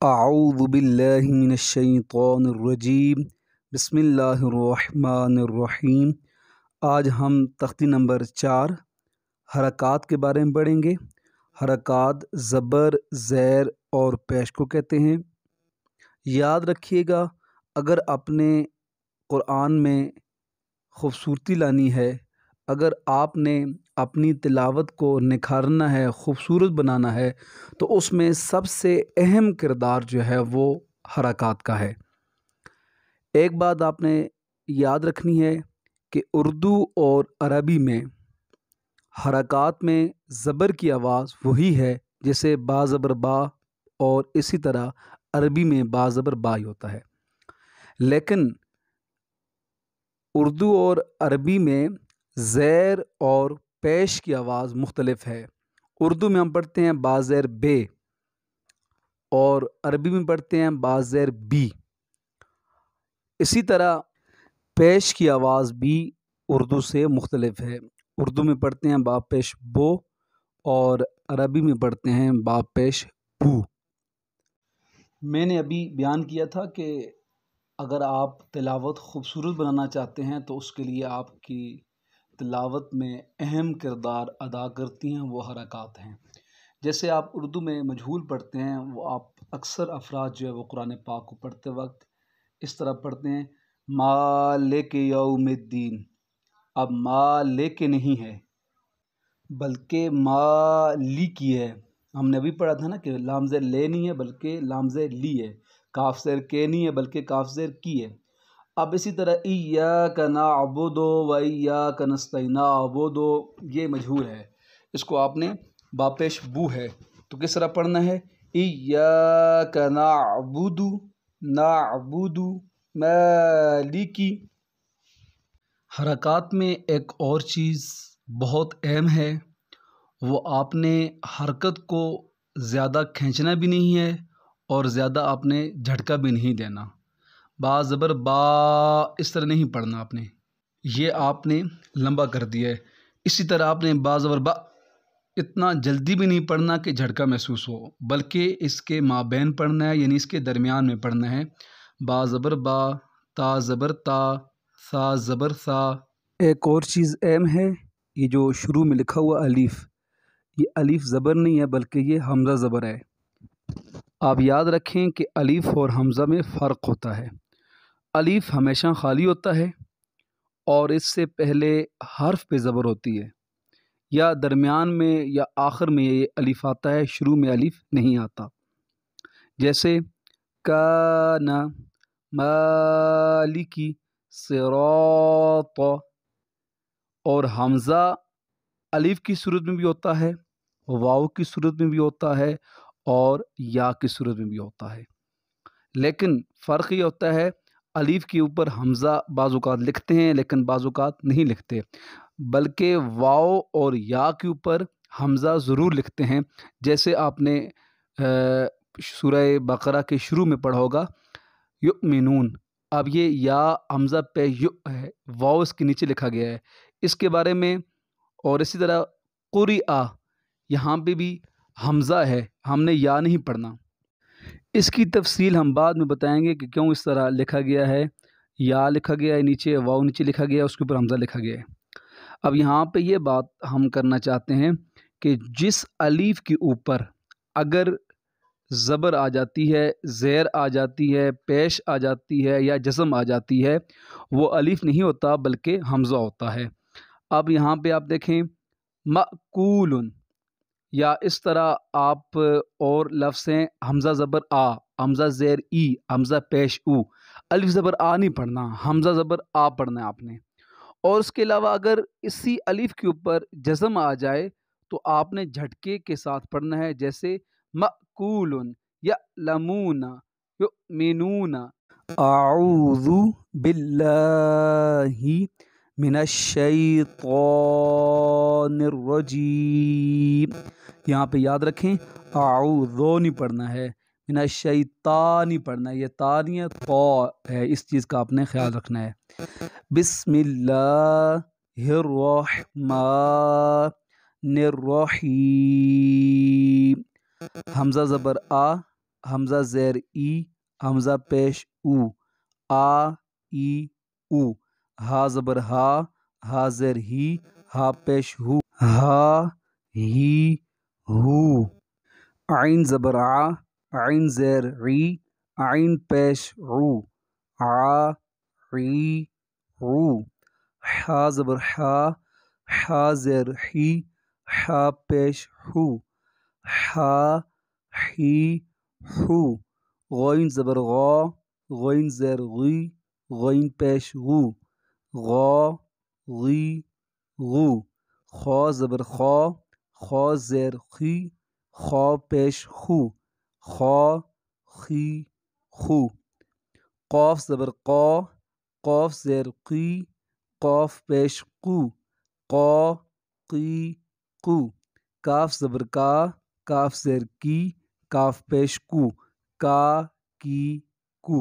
اعوذ باللہ من الشیطان الرجیم بسم اللہ الرحمن الرحیم۔ آج ہم تختی نمبر 4 حرکات کے بارے میں پڑھیں گے۔ حرکات زبر، زیر اور پیش کو کہتے ہیں۔ یاد رکھیے گا، اگر اپنے قرآن میں خوبصورتی لانی ہے، اگر آپ نے اپنی تلاوت کو نکھارنا ہے، خوبصورت بنانا ہے، تو اس میں سب سے اہم کردار جو ہے وہ حرکات کا ہے۔ ایک بات آپ نے یاد رکھنی ہے کہ اردو اور عربی میں حرکات میں زبر کی آواز وہی ہے جیسے با زبر با، اور اسی طرح عربی میں با زبر با ہی ہوتا ہے، لیکن اردو اور عربی میں زیر اور پیش کی آواز مختلف ہے۔ اردو میں ہم پڑھتے ہیں با زیر بے، اور عربی میں پڑھتے ہیں با زیر بی۔ اسی طرح پیش کی آواز بھی اردو سے مختلف ہے۔ اردو میں پڑھتے ہیں با پیش بو، اور عربی میں پڑھتے ہیں با پیش بو۔ میں نے ابھی بیان کیا تھا کہ اگر آپ تلاوت خوبصورت بنانا چاہتے ہیں تو اس کے لیے آپ کی تلاوت میں اہم کردار ادا کرتی ہیں وہ حرکات ہیں۔ جیسے آپ اردو میں مجہول پڑھتے ہیں، وہ آپ اکثر افراد جو ہے وہ قرآن پاک کو پڑھتے وقت اس طرح پڑھتے ہیں مالک یوم الدین۔ اب مالک نہیں ہے بلکہ مالکی ہے۔ ہم نے ابھی پڑھا تھا نا کہ لام زیر لے نہیں ہے بلکہ لام زیر لی ہے، کاف زیر کے نہیں ہے بلکہ کاف زیر کی ہے۔ اب اسی طرح ایاک نعبد و ایاک نستعین، نعبد یہ مجہول ہے، اس کو آپ نے با پیش بو ہے تو کس طرح پڑھنا ہے؟ ایاک نعبد نعبد مالکی۔ حرکات میں ایک اور چیز بہت اہم ہے، وہ آپ نے حرکت کو زیادہ کھینچنا بھی نہیں ہے اور زیادہ آپ نے جھٹکا بھی نہیں دینا۔ با زبر با اس طرح نہیں پڑھنا آپ نے، یہ آپ نے لمبا کر دیا ہے۔ اسی طرح آپ نے با زبر با اتنا جلدی بھی نہیں پڑھنا کہ جھٹکا محسوس ہو، بلکہ اس کے مابین پڑھنا ہے، یعنی اس کے درمیان میں پڑھنا ہے۔ با زبر با، تا زبر تا، سا زبر سا۔ ایک اور چیز اہم ہے، یہ جو شروع میں لکھا ہوا الف، یہ الف زبر نہیں ہے بلکہ یہ حمزہ زبر ہے۔ آپ یاد رکھیں کہ الف اور حمزہ میں فرق ہوتا ہے۔ الف ہمیشہ خالی ہوتا ہے اور اس سے پہلے حرف پہ زبر ہوتی ہے، یا درمیان میں یا آخر میں یہ الف آتا ہے، شروع میں الف نہیں آتا۔ جیسے کان مالکی صراط، اور حمزہ الف کی صورت میں بھی ہوتا ہے، واو کی صورت میں بھی ہوتا ہے، اور یا کی صورت میں بھی ہوتا ہے، لیکن فرق یہ ہوتا ہے الف کے اوپر حمزہ بعض اوقات لکھتے ہیں لیکن بعض اوقات نہیں لکھتے، بلکہ واو اور یا کے اوپر حمزہ ضرور لکھتے ہیں۔ جیسے آپ نے سورہ بقرہ کے شروع میں پڑھا ہوگا یؤمنون، اب یہ یا حمزہ پہ یو ہے، واو اس کے نیچے لکھا گیا ہے، اس کے بارے میں۔ اور اسی طرح قرئ، یہاں پہ بھی حمزہ ہے، ہم نے یا نہیں پڑھنا۔ اس کی تفصیل ہم بعد میں بتائیں گے کہ کیوں اس طرح لکھا گیا ہے، یا لکھا گیا ہے نیچے، واو نیچے لکھا گیا ہے، اس کے اوپر حمزہ لکھا گیا ہے۔ اب یہاں پہ یہ بات ہم کرنا چاہتے ہیں کہ جس الف کے اوپر اگر زبر آ جاتی ہے، زیر آ جاتی ہے، پیش آ جاتی ہے یا جزم آ جاتی ہے، وہ الف نہیں ہوتا بلکہ حمزہ ہوتا ہے۔ اب یہاں پہ آپ دیکھیں مأکول، یا اس طرح آپ اور لفظ ہیں حمزہ زبر آ، حمزہ زیر ای، حمزہ پیش او، الف زبر آ نہیں پڑھنا، حمزہ زبر آ پڑھنا ہے آپ نے۔ اور اس کے علاوہ اگر اسی الف کے اوپر جزم آ جائے تو آپ نے جھٹکے کے ساتھ پڑھنا ہے، جیسے مأکول یعلمون یؤمنون۔ اعوذ باللہ من الشیطان الرجیم۔ یہاں پہ یاد رکھیں اعوذ نہیں پڑھنا ہے، من الشیطان نہیں پڑھنا ہے، یہ تا نہیں ہے، تا ہے، اس چیز کا آپ نے خیال رکھنا ہے۔ بسم اللہ الرحمن الرحیم، حمزہ زبر آ، حمزہ زیر ای، حمزہ پیش او، آ ای او، ہا زبر ہا، ہا زیر ہی، ہا پیش ہو، ہا ہی ہو، عین زبر آ، عین زیر عی، عین پیش عو، آ عی عو، حا زبر حا، حا زیر حی، حا پیش حو، حا حی حو، غین زبر غا، غین زیر غی، غین پیش غو، غا غی غو، خا زبر خا، خا زیر خی، خا پیش خو، خا خی خو، قاف زبر قا، قاف زیر قی، قاف پیش قو، قا قی قو، کاف زبر کا، کاف زیر کی، کاف پیش کو، کا کی کو،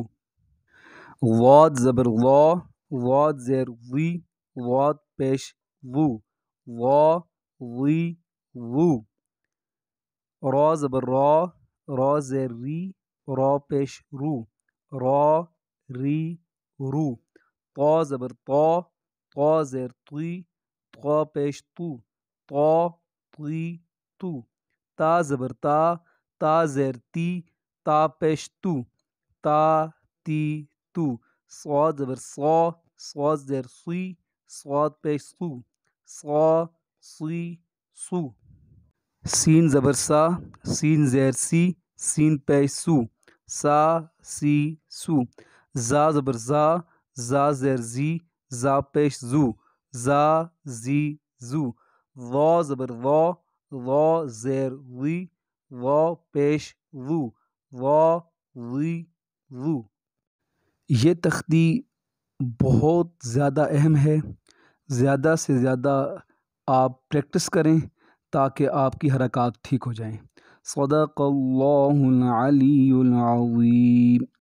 واد زبر وا، واد زیر وی، واد پیش وو، وا وی وو، را زبر را، را زیر ری، را پیش رو، را ری رو، طا زبر طا، طا زیر طی، طا پیش تو، طا طی تو، تا زبر تا، تا زیر تی، تا پیش تو، تا تی تو، صاد زبر صا، صاد زیر صی، صاد پیش سو، صا صی سو، سین زبر سا، سین زیر سی، سین پیش سو، سا سی سو، زا زبر زا، زا زیر زی، زا پیش زو، زا زی زو، وا زبر وا، وا زیر وی، وا پیش وو، وا وی وو، یہ تختی بہت زیادہ اہم ہے، زیادہ سے زیادہ آپ پریکٹس کریں تاکہ آپ کی حرکات ٹھیک ہو جائیں۔ صدق اللہ العلی العظیم۔